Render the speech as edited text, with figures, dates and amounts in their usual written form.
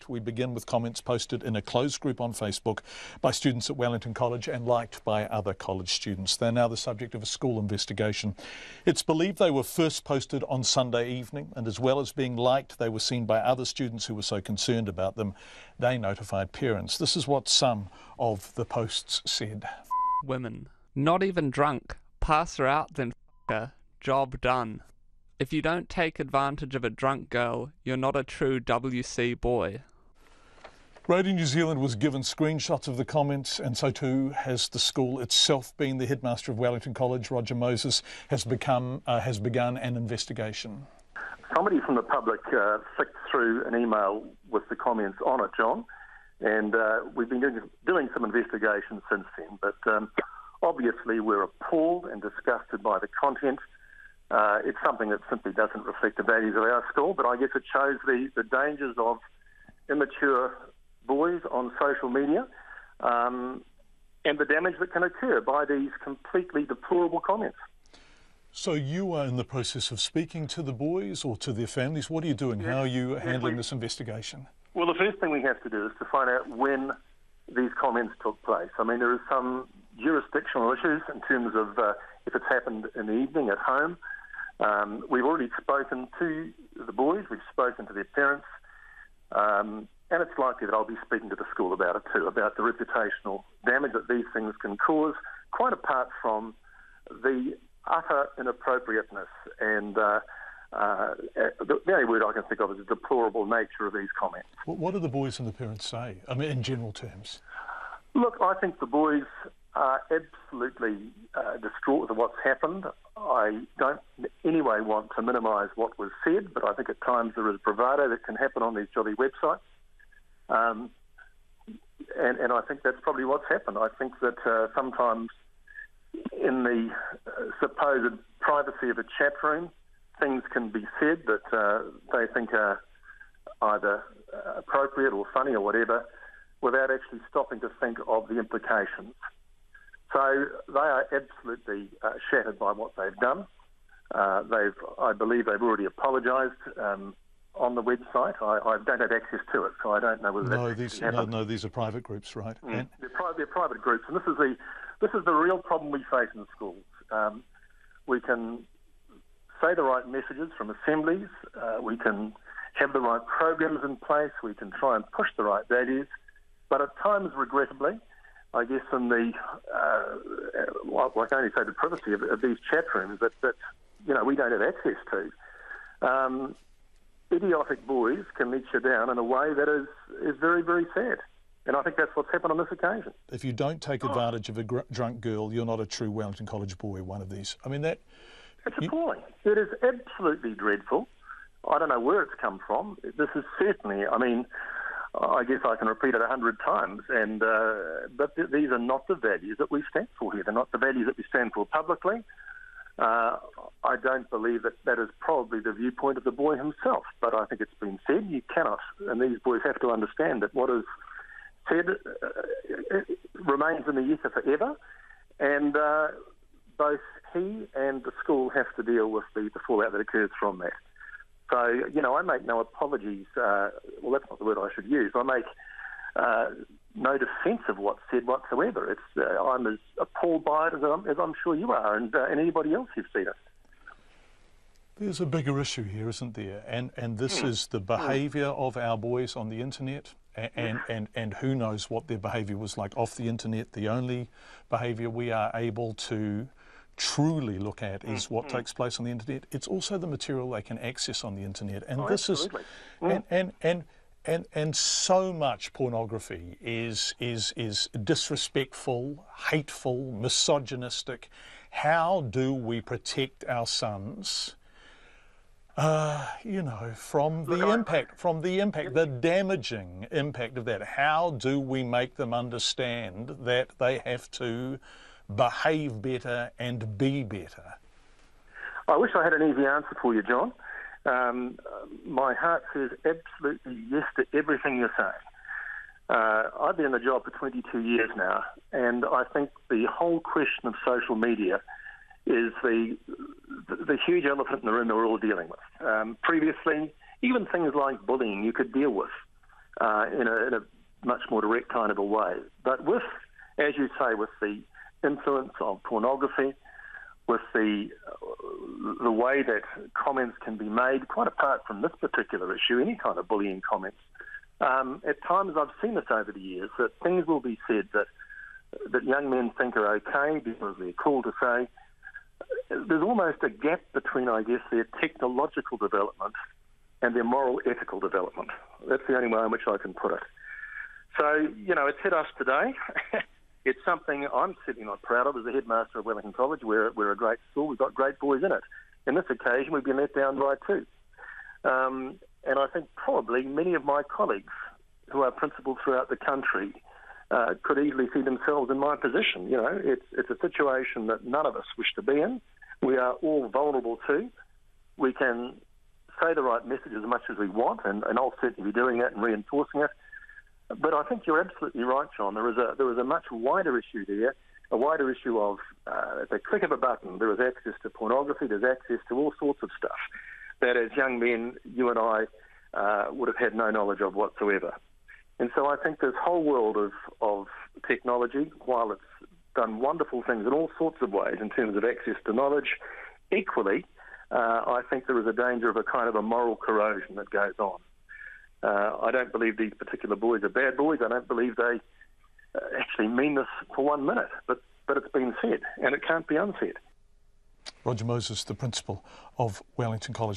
We begin with comments posted in a closed group on Facebook by students at Wellington College and liked by other college students. They're now the subject of a school investigation. It's believed they were first posted on Sunday evening, and as well as being liked, they were seen by other students who were so concerned about them, they notified parents. This is what some of the posts said. Women. Not even drunk. Pass her out, then f*** her. Job done. If you don't take advantage of a drunk girl, you're not a true WC boy. Radio New Zealand was given screenshots of the comments, and so too has the school itself. Being the headmaster of Wellington College, Roger Moses, has begun an investigation. Somebody from the public flicked through an email with the comments on it, John, and we've been doing some investigation since then, but obviously we're appalled and disgusted by the content. It's something that simply doesn't reflect the values of our school, but I guess it shows the dangers of immature boys on social media and the damage that can occur by these completely deplorable comments. So you are in the process of speaking to the boys or to their families. What are you doing? How are you handling this investigation? Well, the first thing we have to do is to find out when these comments took place. I mean, there are some jurisdictional issues in terms of if it's happened in the evening at home. We've already spoken to the boys, we've spoken to their parents, and it's likely that I'll be speaking to the school about it too, about the reputational damage that these things can cause, quite apart from the utter inappropriateness and the only word I can think of is the deplorable nature of these comments. What do the boys and the parents say, I mean, in general terms? Look, I think the boys are absolutely distraught with what's happened. I don't in any way want to minimise what was said, but I think at times there is bravado that can happen on these jolly websites. And I think that's probably what's happened. I think that sometimes in the supposed privacy of a chat room, things can be said that they think are either appropriate or funny or whatever, without actually stopping to think of the implications. So they are absolutely shattered by what they've done. I believe they've already apologised on the website. I don't have access to it, so I don't know whether these are private groups, right? Mm. They're private groups, and this is the real problem we face in schools. We can say the right messages from assemblies. We can have the right programs in place. We can try and push the right values, but at times, regrettably, I guess in the, I can only say the privacy of these chat rooms that we don't have access to. Idiotic boys can let you down in a way that is very, very sad. And I think that's what's happened on this occasion. If you don't take advantage of a drunk girl, you're not a true Wellington College boy, one of these. I mean, it's appalling. It is absolutely dreadful. I don't know where it's come from. This is certainly, I guess I can repeat it 100 times, but these are not the values that we stand for here. They're not the values that we stand for publicly. I don't believe that is probably the viewpoint of the boy himself, but I think it's been said. You cannot, and these boys have to understand that what is said remains in the ether forever, and both he and the school have to deal with the fallout that occurs from that. So, I make no apologies. Well, that's not the word I should use. I make no defence of what's said whatsoever. I'm as appalled by it as I'm sure you are, and anybody else who's seen it. There's a bigger issue here, isn't there? And this is the behaviour of our boys on the internet, and who knows what their behaviour was like off the internet. The only behaviour we are able to truly look at is what takes place on the internet. It's also the material they can access on the internet, and this absolutely. And so much pornography is disrespectful, hateful, misogynistic. How do we protect our sons? From the impact, the damaging impact of that. How do we make them understand that they have to behave better and be better? I wish I had an easy answer for you, John. My heart says absolutely yes to everything you're saying. I've been in the job for 22 years now, and I think the whole question of social media is the huge elephant in the room that we're all dealing with. Previously, even things like bullying you could deal with. in a much more direct kind of a way. But with, as you say, with the influence of pornography, with the way that comments can be made, quite apart from this particular issue, any kind of bullying comments, at times I've seen this over the years, that things will be said that young men think are okay because they're cool to say. There's almost a gap between, I guess, their technological development and their moral, ethical development. That's the only way in which I can put it. So, it's hit us today. It's something I'm certainly not proud of as the headmaster of Wellington College. We're a great school. We've got great boys in it. In this occasion, we've been let down by two. And I think probably many of my colleagues who are principals throughout the country could easily see themselves in my position. It's a situation that none of us wish to be in. We are all vulnerable to. We can say the right message as much as we want, and I'll certainly be doing that and reinforcing it. But I think you're absolutely right, John. There is a much wider issue there, a wider issue of at the click of a button, there is access to pornography, there's access to all sorts of stuff that as young men, you and I would have had no knowledge of whatsoever. And so I think this whole world of technology, while it's done wonderful things in all sorts of ways in terms of access to knowledge, equally, I think there is a danger of a kind of a moral corrosion that goes on. I don't believe these particular boys are bad boys. I don't believe they actually mean this for 1 minute, but it's been said, and it can't be unsaid. Roger Moses, the principal of Wellington College.